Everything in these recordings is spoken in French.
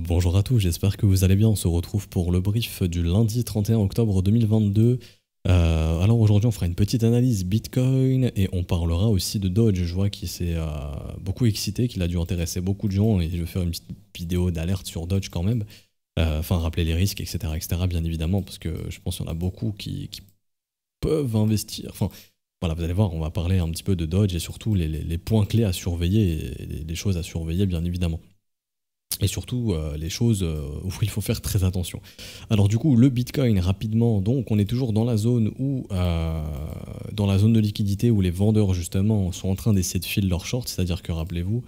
Bonjour à tous, j'espère que vous allez bien. On se retrouve pour le brief du lundi 31 octobre 2022. Alors aujourd'hui on fera une petite analyse Bitcoin et on parlera aussi de Doge. Je vois qu'il s'est beaucoup excité, qu'il a dû intéresser beaucoup de gens et je vais faire une petite vidéo d'alerte sur Doge quand même. Enfin rappeler les risques, etc. bien évidemment, parce que je pense qu'il y en a beaucoup qui peuvent investir. Enfin voilà, vous allez voir, on va parler un petit peu de Doge et surtout les points clés à surveiller et les choses à surveiller bien évidemment. Et surtout les choses où il faut faire très attention. Alors du coup, le Bitcoin rapidement, donc on est toujours dans la zone où dans la zone de liquidité où les vendeurs justement sont en train d'essayer de filer leur short, c'est-à-dire que rappelez-vous,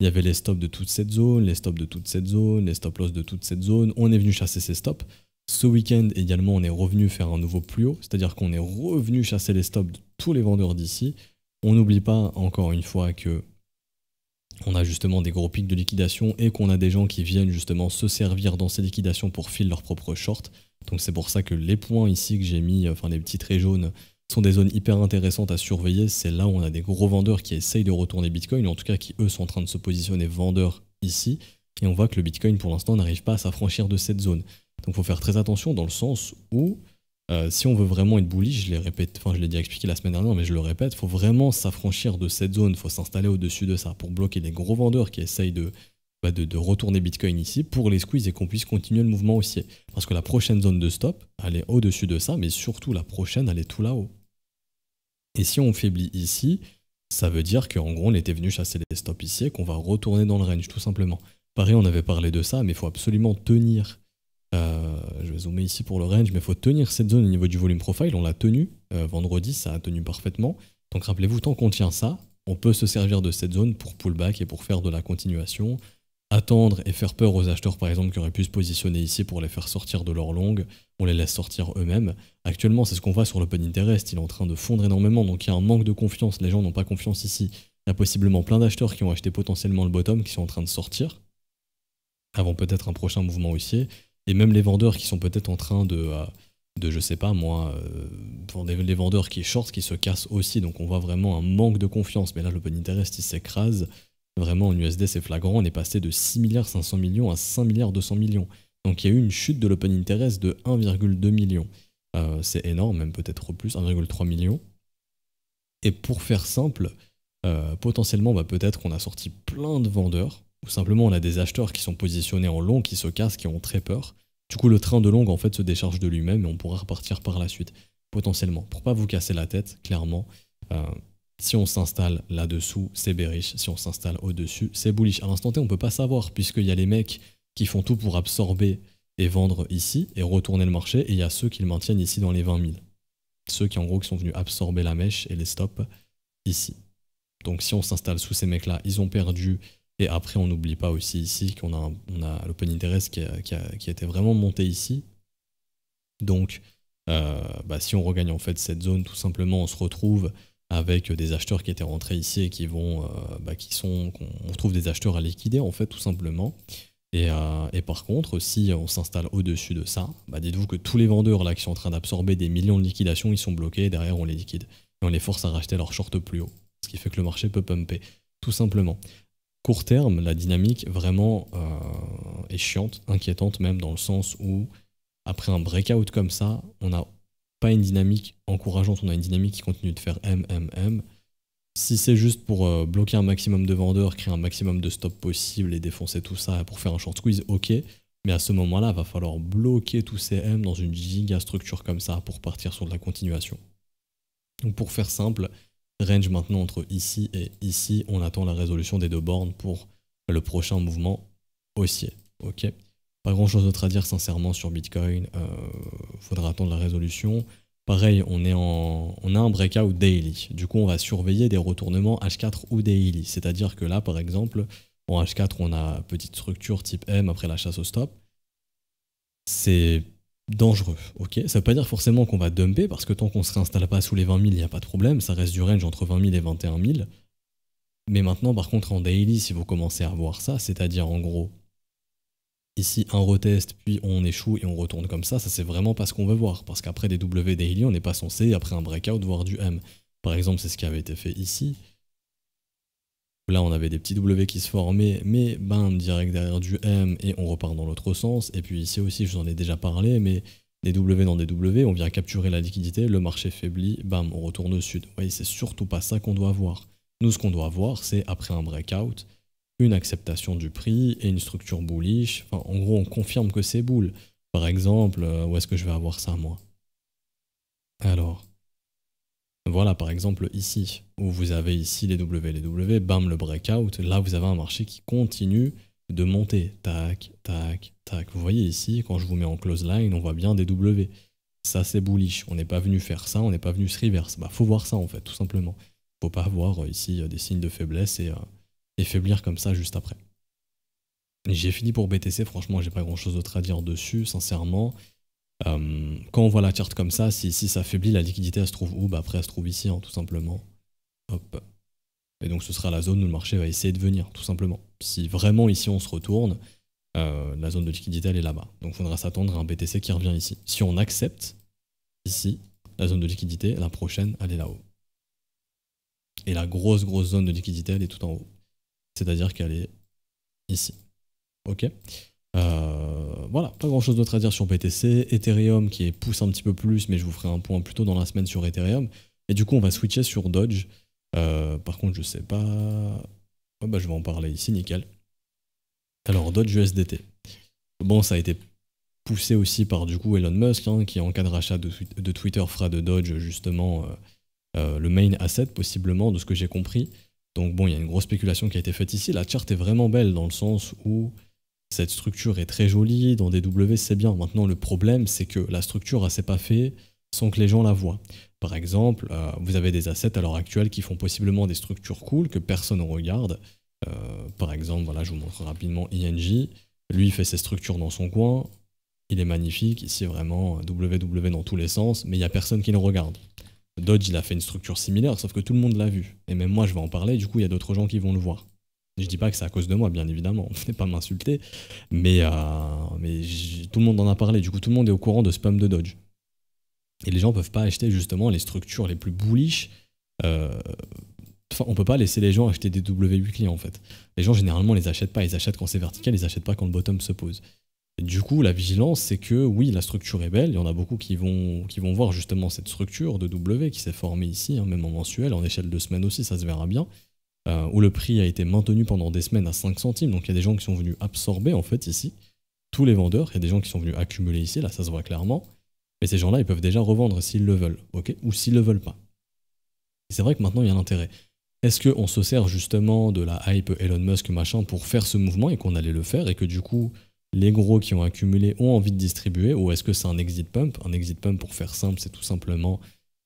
il y avait les stops de toute cette zone, les stops de toute cette zone, les stop loss de toute cette zone, on est venu chasser ces stops. Ce week-end également, on est revenu faire un nouveau plus haut, c'est-à-dire qu'on est revenu chasser les stops de tous les vendeurs d'ici. On n'oublie pas encore une fois que on a justement des gros pics de liquidation et qu'on a des gens qui viennent justement se servir dans ces liquidations pour filer leur propre short. Donc c'est pour ça que les points ici que j'ai mis, enfin les petits traits jaunes, sont des zones hyper intéressantes à surveiller. C'est là où on a des gros vendeurs qui essayent de retourner Bitcoin, ou en tout cas qui eux sont en train de se positionner vendeurs ici. Et on voit que le Bitcoin pour l'instant n'arrive pas à s'affranchir de cette zone. Donc il faut faire très attention dans le sens où si on veut vraiment être bullish, je l'ai répété, enfin je l'ai déjà expliqué la semaine dernière, mais je le répète, il faut vraiment s'affranchir de cette zone, il faut s'installer au-dessus de ça pour bloquer les gros vendeurs qui essayent de retourner Bitcoin ici pour les squeeze et qu'on puisse continuer le mouvement haussier. Parce que la prochaine zone de stop, elle est au-dessus de ça, mais surtout la prochaine, elle est tout là-haut. Et si on faiblit ici, ça veut dire qu'en gros on était venu chasser les stops ici et qu'on va retourner dans le range tout simplement. Pareil, on avait parlé de ça, mais il faut absolument tenir. Je vais zoomer ici pour le range, mais il faut tenir cette zone au niveau du volume profile. On l'a tenu vendredi, ça a tenu parfaitement. Donc rappelez-vous, tant qu'on tient ça, on peut se servir de cette zone pour pullback et pour faire de la continuation. Attendre et faire peur aux acheteurs par exemple qui auraient pu se positionner ici pour les faire sortir de leur longue. On les laisse sortir eux-mêmes. Actuellement, c'est ce qu'on voit sur l'Open Interest, il est en train de fondre énormément, donc il y a un manque de confiance. Les gens n'ont pas confiance ici. Il y a possiblement plein d'acheteurs qui ont acheté potentiellement le bottom qui sont en train de sortir avant peut-être un prochain mouvement haussier. Et même les vendeurs qui sont peut-être en train de je sais pas moi, les vendeurs qui short, qui se cassent aussi. Donc on voit vraiment un manque de confiance. Mais là, l'Open Interest, il s'écrase. Vraiment, en USD, c'est flagrant. On est passé de 6 milliards 500 millions à 5 milliards 200 millions. Donc il y a eu une chute de l'Open Interest de 1,2 million. C'est énorme, même peut-être plus, 1,3 million. Et pour faire simple, potentiellement, peut-être qu'on a sorti plein de vendeurs. Ou simplement on a des acheteurs qui sont positionnés en long, qui se cassent, qui ont très peur. Du coup le train de long en fait se décharge de lui-même et on pourra repartir par la suite, potentiellement. Pour pas vous casser la tête, clairement, si on s'installe là-dessous, c'est bearish. Si on s'installe au-dessus, c'est bullish. À l'instant T, on peut pas savoir, puisqu'il y a les mecs qui font tout pour absorber et vendre ici et retourner le marché, et il y a ceux qui le maintiennent ici dans les 20 000. Ceux qui en gros qui sont venus absorber la mèche et les stops ici. Donc si on s'installe sous ces mecs-là, ils ont perdu. Et après, on n'oublie pas aussi ici qu'on a l'Open Interest qui a été vraiment monté ici. Donc, si on regagne en fait cette zone, tout simplement, on se retrouve avec des acheteurs qui étaient rentrés ici et qui vont, on trouve des acheteurs à liquider en fait, tout simplement. Et par contre, si on s'installe au-dessus de ça, dites-vous que tous les vendeurs là qui sont en train d'absorber des millions de liquidations, ils sont bloqués et derrière on les liquide. Et on les force à racheter leur short plus haut. Ce qui fait que le marché peut pumper, tout simplement. Court terme, la dynamique vraiment est chiante, inquiétante même dans le sens où après un breakout comme ça, on n'a pas une dynamique encourageante, on a une dynamique qui continue de faire M. Si c'est juste pour bloquer un maximum de vendeurs, créer un maximum de stops possible et défoncer tout ça pour faire un short squeeze, ok. Mais à ce moment-là, il va falloir bloquer tous ces M dans une giga structure comme ça pour partir sur de la continuation. Donc pour faire simple, range maintenant entre ici et ici, on attend la résolution des deux bornes pour le prochain mouvement haussier. Ok, pas grand chose d'autre à dire sincèrement sur Bitcoin, faudra attendre la résolution. Pareil, on a un breakout daily, du coup on va surveiller des retournements H4 ou daily, c'est-à-dire que là par exemple, en H4 on a petite structure type M après la chasse au stop, c'est dangereux, ok. Ça veut pas dire forcément qu'on va dumper, parce que tant qu'on se réinstalle pas sous les 20 000, il n'y a pas de problème, ça reste du range entre 20 000 et 21 000. Mais maintenant, par contre, en daily, si vous commencez à voir ça, c'est-à-dire en gros, ici un retest, puis on échoue et on retourne comme ça c'est vraiment pas ce qu'on veut voir, parce qu'après des W daily, on n'est pas censé, après un breakout, voir du M. Par exemple, c'est ce qui avait été fait ici. Là, on avait des petits W qui se formaient, mais bam, direct derrière du M, et on repart dans l'autre sens. Et puis ici aussi, je vous en ai déjà parlé, mais des W dans des W, on vient capturer la liquidité, le marché faiblit, bam, on retourne au sud. Vous voyez, c'est surtout pas ça qu'on doit voir. Nous, ce qu'on doit voir, c'est après un breakout, une acceptation du prix et une structure bullish. Enfin, en gros, on confirme que c'est bull. Par exemple, où est-ce que je vais avoir ça, moi? Alors, voilà, par exemple, ici, où vous avez ici les W, bam, le breakout. Là, vous avez un marché qui continue de monter. Tac, tac, tac. Vous voyez ici, quand je vous mets en close line, on voit bien des W. Ça, c'est bullish. On n'est pas venu faire ça, on n'est pas venu se reverse. Bah, faut voir ça, en fait, tout simplement. Faut pas avoir ici des signes de faiblesse et faiblir comme ça juste après. J'ai fini pour BTC, franchement, j'ai pas grand chose d'autre à dire dessus, sincèrement. Quand on voit la charte comme ça, si ça faiblit, la liquidité elle se trouve où? Bah après elle se trouve ici, hein, tout simplement. Hop. Et donc ce sera la zone où le marché va essayer de venir, tout simplement. Si vraiment ici on se retourne, la zone de liquidité elle est là-bas. Donc il faudra s'attendre à un BTC qui revient ici. Si on accepte ici la zone de liquidité, la prochaine elle est là-haut. Et la grosse zone de liquidité elle est tout en haut. C'est-à-dire qu'elle est ici. Ok. Voilà, pas grand chose d'autre à dire sur BTC. Ethereum qui pousse un petit peu plus, mais je vous ferai un point plutôt dans la semaine sur Ethereum. Et du coup, on va switcher sur Dodge. Par contre, je sais pas. Ouais, bah, je vais en parler ici, nickel. Alors, Dodge USDT. Bon, ça a été poussé aussi par du coup Elon Musk, hein, qui en cas de rachat de Twitter fera de Dodge justement le main asset, possiblement, de ce que j'ai compris. Donc bon, il y a une grosse spéculation qui a été faite ici. La charte est vraiment belle dans le sens où cette structure est très jolie, dans des W c'est bien. Maintenant le problème c'est que la structure elle s'est pas faite sans que les gens la voient. Par exemple, vous avez des assets à l'heure actuelle qui font possiblement des structures cool que personne ne regarde. Par exemple, voilà, je vous montre rapidement INJ. Lui il fait ses structures dans son coin, il est magnifique, ici vraiment WW dans tous les sens, mais il n'y a personne qui le regarde. Dodge il a fait une structure similaire, sauf que tout le monde l'a vu. Et même moi je vais en parler, du coup il y a d'autres gens qui vont le voir. Je dis pas que c'est à cause de moi, bien évidemment, ne pas m'insulter, mais tout le monde en a parlé, du coup tout le monde est au courant de spam de Dodge. Et les gens peuvent pas acheter justement les structures les plus bullish. Enfin, on peut pas laisser les gens acheter des W8 clients en fait. Les gens généralement les achètent pas, ils achètent quand c'est vertical, ils achètent pas quand le bottom se pose. Et du coup, la vigilance, c'est que oui, la structure est belle, il y en a beaucoup qui vont voir justement cette structure de W qui s'est formée ici, hein, même en mensuel, en échelle de semaine aussi, ça se verra bien. Où le prix a été maintenu pendant des semaines à 5 centimes. Donc il y a des gens qui sont venus absorber en fait ici, tous les vendeurs, il y a des gens qui sont venus accumuler ici, là ça se voit clairement. Mais ces gens-là, ils peuvent déjà revendre s'ils le veulent, ok, ou s'ils le veulent pas. C'est vrai que maintenant il y a l'intérêt. Est-ce qu'on se sert justement de la hype Elon Musk machin pour faire ce mouvement et qu'on allait le faire et que du coup les gros qui ont accumulé ont envie de distribuer, ou est-ce que c'est un exit pump? Un exit pump, pour faire simple, c'est tout simplement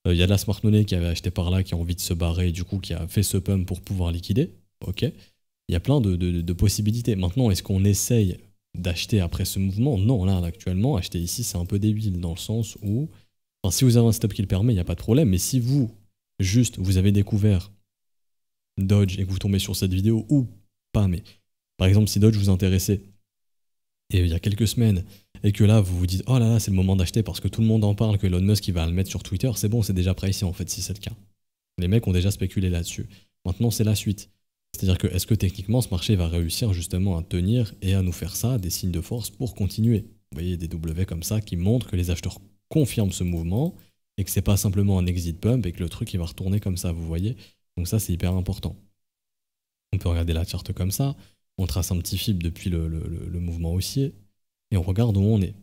il y a de la smart money qui avait acheté par là, qui a envie de se barrer, et du coup qui a fait ce pump pour pouvoir liquider. Ok. Il y a plein de possibilités. Maintenant, est-ce qu'on essaye d'acheter après ce mouvement? Non, là, actuellement, acheter ici, c'est un peu débile, dans le sens où, enfin, si vous avez un stop qui le permet, il n'y a pas de problème, mais si vous, juste, vous avez découvert Dodge et que vous tombez sur cette vidéo, ou pas, mais par exemple, si Dodge vous intéressait, et il y a quelques semaines, et que là vous vous dites oh là là c'est le moment d'acheter parce que tout le monde en parle, que Elon Musk il va le mettre sur Twitter, c'est bon, c'est déjà pricé en fait si c'est le cas. Les mecs ont déjà spéculé là-dessus. Maintenant c'est la suite. C'est-à-dire que est-ce que techniquement ce marché va réussir justement à tenir et à nous faire ça, des signes de force pour continuer? Vous voyez des W comme ça qui montrent que les acheteurs confirment ce mouvement et que c'est pas simplement un exit pump et que le truc il va retourner comme ça, vous voyez. Donc ça c'est hyper important. On peut regarder la charte comme ça, on trace un petit fib depuis le mouvement haussier et on regarde où on est.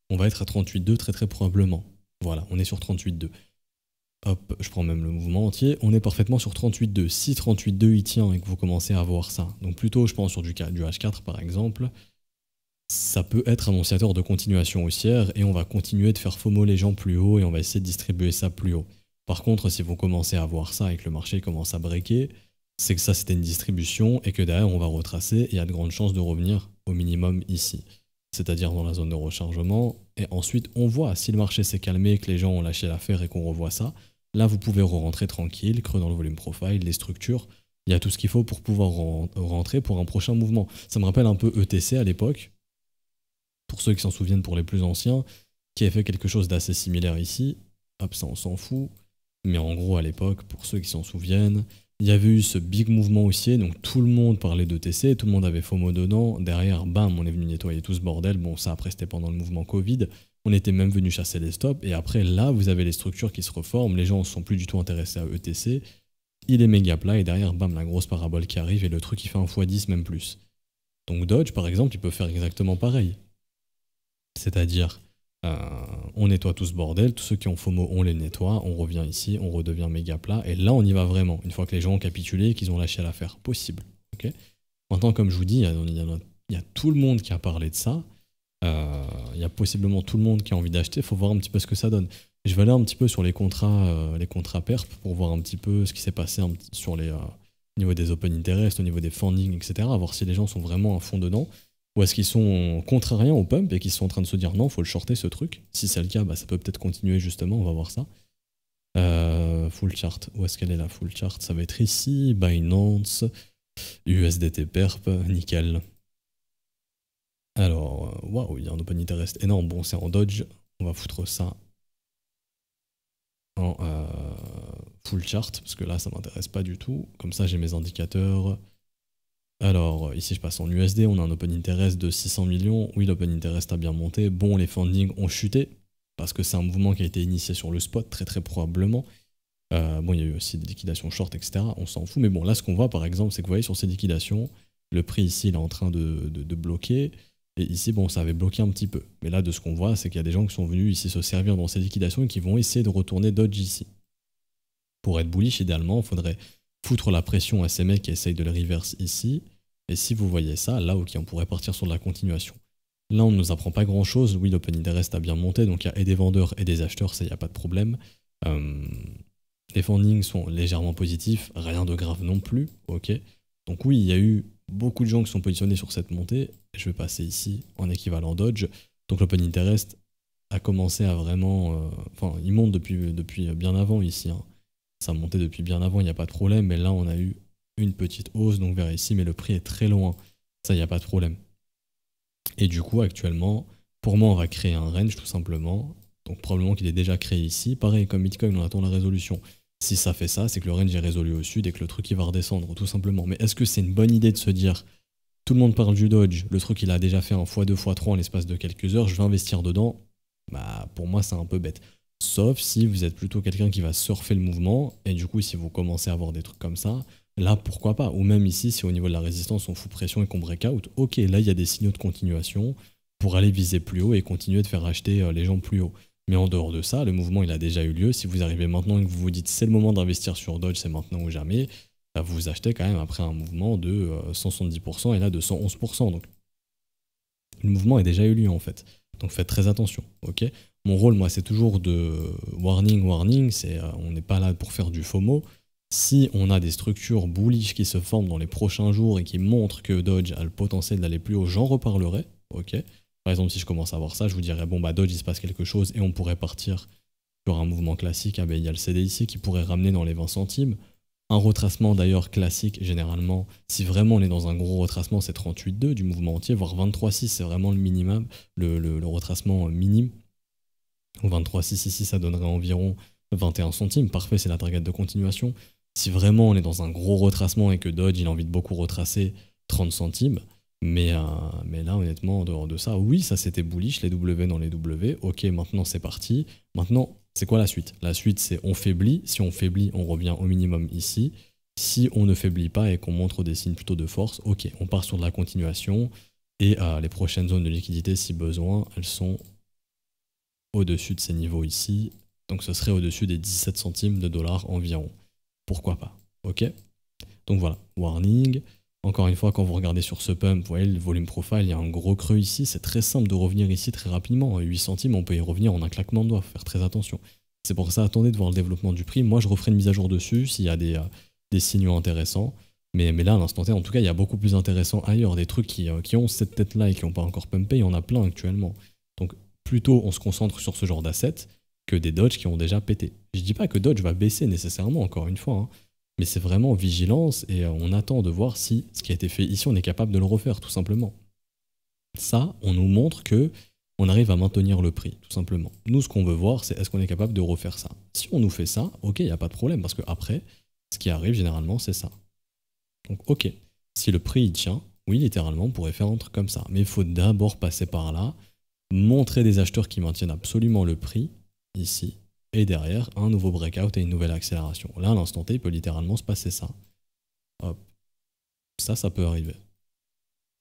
On va être à 38,2 très probablement. Voilà, on est sur 38,2. Hop, je prends même le mouvement entier. On est parfaitement sur 38,2. Si 38,2 il tient et que vous commencez à voir ça, donc plutôt je pense sur du H4 par exemple, ça peut être annonciateur de continuation haussière et on va continuer de faire FOMO les gens plus haut et on va essayer de distribuer ça plus haut. Par contre, si vous commencez à voir ça et que le marché commence à breaker, c'est que ça c'était une distribution et que derrière on va retracer et il y a de grandes chances de revenir au minimum ici. C'est-à-dire dans la zone de rechargement, et ensuite on voit si le marché s'est calmé, que les gens ont lâché l'affaire et qu'on revoit ça, là vous pouvez re-rentrer tranquille, creux dans le volume profile, les structures, il y a tout ce qu'il faut pour pouvoir rentrer pour un prochain mouvement. Ça me rappelle un peu ETC à l'époque, pour ceux qui s'en souviennent, pour les plus anciens, qui a fait quelque chose d'assez similaire ici, hop ça on s'en fout, mais en gros à l'époque, pour ceux qui s'en souviennent, Il y avait eu ce big mouvement haussier, donc tout le monde parlait d'ETC, tout le monde avait FOMO dedans. Derrière, bam, on est venu nettoyer tout ce bordel. Bon, ça, après, c'était pendant le mouvement Covid. On était même venu chasser les stops. Et après, là, vous avez les structures qui se reforment. Les gens ne sont plus du tout intéressés à ETC. Il est méga plat. Et derrière, bam, la grosse parabole qui arrive. Et le truc, il fait 1 x 10, même plus. Donc Dodge, par exemple, il peut faire exactement pareil. C'est-à-dire, on nettoie tout ce bordel, tous ceux qui ont FOMO, on les nettoie, on revient ici, on redevient méga plat, et là on y va vraiment, une fois que les gens ont capitulé et qu'ils ont lâché l'affaire. Possible. Okay. Maintenant, comme je vous dis, il y a tout le monde qui a parlé de ça, il y a possiblement tout le monde qui a envie d'acheter, il faut voir un petit peu ce que ça donne. Je vais aller un petit peu sur les contrats perp pour voir un petit peu ce qui s'est passé sur les, au niveau des open interest, au niveau des funding, etc., voir si les gens sont vraiment à fond dedans. Ou est-ce qu'ils sont contrariens au pump et qu'ils sont en train de se dire non, faut le shorter ce truc. Si c'est le cas, bah, ça peut peut-être continuer justement, on va voir ça. Full chart, où est-ce qu'elle est la full chart? Ça va être ici, Binance, USDT perp, nickel. Alors, waouh, il y a un open interest énorme, bon c'est en Dodge, on va foutre ça en full chart, parce que là ça m'intéresse pas du tout. Comme ça j'ai mes indicateurs. Alors, ici je passe en USD, on a un open interest de 600 millions. Oui, l'open interest a bien monté. Bon, les fundings ont chuté, parce que c'est un mouvement qui a été initié sur le spot, très très probablement. Bon, il y a eu aussi des liquidations short, etc. On s'en fout. Mais bon, là, ce qu'on voit, par exemple, c'est que vous voyez, sur ces liquidations, le prix ici, il est en train de bloquer. Et ici, bon, ça avait bloqué un petit peu. Mais là, de ce qu'on voit, c'est qu'il y a des gens qui sont venus ici se servir dans ces liquidations et qui vont essayer de retourner Dodge ici. Pour être bullish, idéalement, il faudrait foutre la pression à ces mecs qui essayent de le reverse ici. Et si vous voyez ça, là, ok, on pourrait partir sur de la continuation. Là, on ne nous apprend pas grand-chose. Oui, l'open interest a bien monté, donc il y a et des vendeurs et des acheteurs, ça, il n'y a pas de problème. Les fundings sont légèrement positifs, rien de grave non plus, ok. Donc oui, il y a eu beaucoup de gens qui sont positionnés sur cette montée. Je vais passer ici en équivalent Dodge. Donc l'open interest a commencé à vraiment... Enfin, il monte depuis bien avant ici, hein. Ça montait depuis bien avant, il n'y a pas de problème, mais là, on a eu une petite hausse, donc vers ici, mais le prix est très loin. Ça, il n'y a pas de problème. Et du coup, actuellement, pour moi, on va créer un range, tout simplement. Donc probablement qu'il est déjà créé ici. Pareil, comme Bitcoin, on attend la résolution. Si ça fait ça, c'est que le range est résolu au sud et que le truc, il va redescendre, tout simplement. Mais est-ce que c'est une bonne idée de se dire, tout le monde parle du Dodge, le truc, il a déjà fait un x2, x3 en l'espace de quelques heures, je vais investir dedans? Bah, pour moi, c'est un peu bête. Sauf si vous êtes plutôt quelqu'un qui va surfer le mouvement, et du coup, si vous commencez à avoir des trucs comme ça, là, pourquoi pas. Ou même ici, si au niveau de la résistance, on fout pression et qu'on break out, ok, là, il y a des signaux de continuation pour aller viser plus haut et continuer de faire acheter les gens plus haut. Mais en dehors de ça, le mouvement, il a déjà eu lieu. Si vous arrivez maintenant et que vous vous dites c'est le moment d'investir sur Dodge, c'est maintenant ou jamais, bah, vous achetez quand même après un mouvement de 170% et là de 111%. Donc, le mouvement a déjà eu lieu en fait. Donc faites très attention, ok? Mon rôle, moi, c'est toujours de warning, on n'est pas là pour faire du FOMO. Si on a des structures bullish qui se forment dans les prochains jours et qui montrent que Dodge a le potentiel d'aller plus haut, j'en reparlerai, ok? Par exemple, si je commence à voir ça, je vous dirais, bon, bah Dodge, il se passe quelque chose et on pourrait partir sur un mouvement classique. Ah ben, il y a le CD ici qui pourrait ramener dans les 20 centimes. Un retracement d'ailleurs classique, généralement, si vraiment on est dans un gros retracement, c'est 38,2 du mouvement entier, voire 23,6, c'est vraiment le minimum, le retracement minime. 23,6 ici, ça donnerait environ 21 centimes. Parfait, c'est la target de continuation. Si vraiment on est dans un gros retracement et que Dodge il a envie de beaucoup retracer, 30 centimes. Mais là, honnêtement, en dehors de ça, oui, ça c'était bullish, les W dans les W. Ok, maintenant c'est parti. Maintenant, c'est quoi la suite? La suite, c'est on faiblit. Si on faiblit, on revient au minimum ici. Si on ne faiblit pas et qu'on montre des signes plutôt de force, ok, on part sur de la continuation. Et les prochaines zones de liquidité, si besoin, elles sont au-dessus de ces niveaux ici. Donc ce serait au-dessus des 17 centimes de dollars environ. Pourquoi pas? Ok? Donc voilà, warning. Encore une fois, quand vous regardez sur ce pump, vous voyez le volume profile, il y a un gros creux ici. C'est très simple de revenir ici très rapidement. 8 centimes, on peut y revenir en un claquement de doigts. Faut faire très attention. C'est pour ça, attendez de voir le développement du prix. Moi, je referai une mise à jour dessus s'il y a des signaux intéressants. Mais là, à l'instant T, en tout cas, il y a beaucoup plus intéressant ailleurs. Des trucs qui ont cette tête-là et qui n'ont pas encore pumpé, il y en a plein actuellement. Donc, plutôt, on se concentre sur ce genre d'assets que des Dodge qui ont déjà pété. Je dis pas que Dodge va baisser nécessairement, encore une fois, hein. Mais c'est vraiment vigilance et on attend de voir si ce qui a été fait ici, on est capable de le refaire, tout simplement. Ça, on nous montre que on arrive à maintenir le prix, tout simplement. Nous, ce qu'on veut voir, c'est est-ce qu'on est capable de refaire ça. Si on nous fait ça, ok, il n'y a pas de problème, parce que après, Ce qui arrive généralement, c'est ça. Donc ok, si le prix il tient, oui, littéralement, on pourrait faire un truc comme ça. Mais il faut d'abord passer par là, montrer des acheteurs qui maintiennent absolument le prix, ici, et derrière, un nouveau breakout et une nouvelle accélération. Là, à l'instant T, il peut littéralement se passer ça. Hop. Ça peut arriver.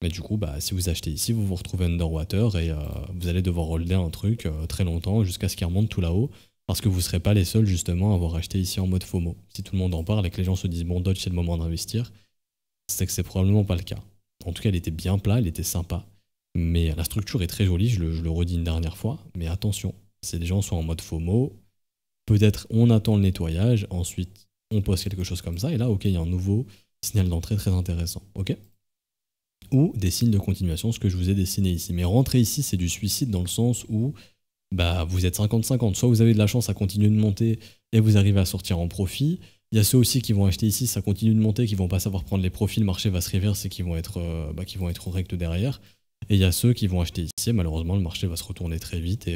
Mais du coup, bah, si vous achetez ici, vous vous retrouvez underwater et vous allez devoir holder un truc très longtemps jusqu'à ce qu'il remonte tout là-haut. Parce que vous ne serez pas les seuls justement à avoir acheté ici en mode FOMO. Si tout le monde en parle et que les gens se disent bon, Dodge c'est le moment d'investir, c'est que c'est probablement pas le cas. En tout cas, il était bien plat, il était sympa. Mais la structure est très jolie, je le redis une dernière fois. Mais attention, si les gens sont en mode FOMO, peut-être on attend le nettoyage, ensuite on pose quelque chose comme ça, et là, ok, il y a un nouveau signal d'entrée très intéressant. Ok ? Ou des signes de continuation, ce que je vous ai dessiné ici. Mais rentrer ici, c'est du suicide dans le sens où bah, vous êtes 50-50. Soit vous avez de la chance à continuer de monter et vous arrivez à sortir en profit. Il y a ceux aussi qui vont acheter ici, ça continue de monter, qui vont pas savoir prendre les profits, le marché va se reverse et qui vont être rects derrière. Et il y a ceux qui vont acheter ici, et malheureusement le marché va se retourner très vite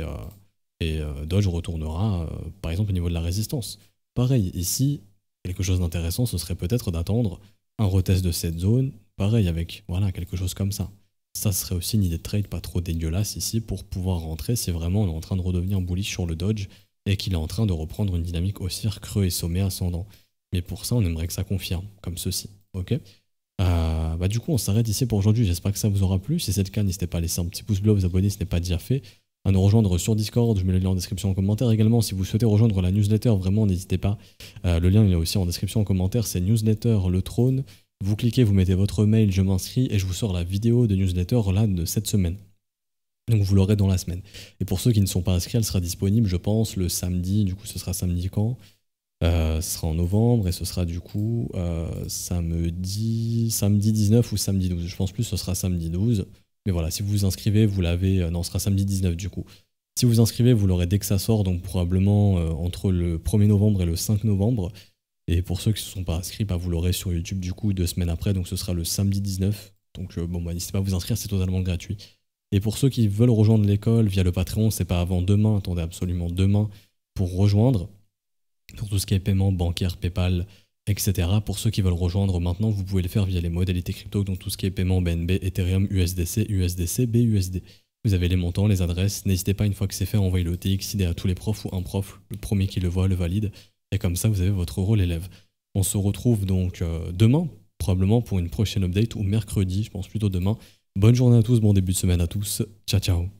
et Dodge retournera par exemple au niveau de la résistance. Pareil, ici, quelque chose d'intéressant, ce serait peut-être d'attendre un retest de cette zone, pareil avec voilà, quelque chose comme ça. Ça serait aussi une idée de trade pas trop dégueulasse ici pour pouvoir rentrer si vraiment on est en train de redevenir bullish sur le Dodge et qu'il est en train de reprendre une dynamique haussière creux et sommet ascendant. Mais pour ça, on aimerait que ça confirme, comme ceci. Ok. Bah du coup, on s'arrête ici pour aujourd'hui. J'espère que ça vous aura plu. Si c'est le cas, n'hésitez pas à laisser un petit pouce bleu, à vous abonner si ce n'est pas déjà fait, à nous rejoindre sur Discord. Je mets le lien en description en commentaire. Également, si vous souhaitez rejoindre la newsletter, vraiment, n'hésitez pas. Le lien il est aussi en description en commentaire. C'est newsletter Le Trône. Vous cliquez, vous mettez votre mail, je m'inscris et je vous sors la vidéo de newsletter là de cette semaine. Donc vous l'aurez dans la semaine. Et pour ceux qui ne sont pas inscrits, elle sera disponible, je pense, le samedi. Du coup, ce sera samedi quand ce sera en novembre et ce sera du coup samedi 19 ou samedi 12. Je pense plus que ce sera samedi 12. Mais voilà, si vous vous inscrivez, vous l'avez... non, ce sera samedi 19 du coup. Si vous vous inscrivez, vous l'aurez dès que ça sort, donc probablement entre le 1er novembre et le 5 novembre. Et pour ceux qui ne se sont pas inscrits, bah, vous l'aurez sur YouTube du coup 2 semaines après, donc ce sera le samedi 19. Donc bon, bah, n'hésitez pas à vous inscrire, c'est totalement gratuit. Et pour ceux qui veulent rejoindre l'école via le Patreon, c'est pas avant demain, attendez absolument demain pour rejoindre. Pour tout ce qui est paiement bancaire, PayPal, etc. Pour ceux qui veulent rejoindre maintenant, vous pouvez le faire via les modalités crypto, donc tout ce qui est paiement BNB, Ethereum, USDC, USDC, BUSD. Vous avez les montants, les adresses. N'hésitez pas, une fois que c'est fait, à envoyer le TXID à tous les profs ou un prof. Le premier qui le voit le valide. Et comme ça, vous avez votre rôle élève. On se retrouve donc demain, probablement pour une prochaine update, ou mercredi, je pense plutôt demain. Bonne journée à tous, bon début de semaine à tous. Ciao, ciao.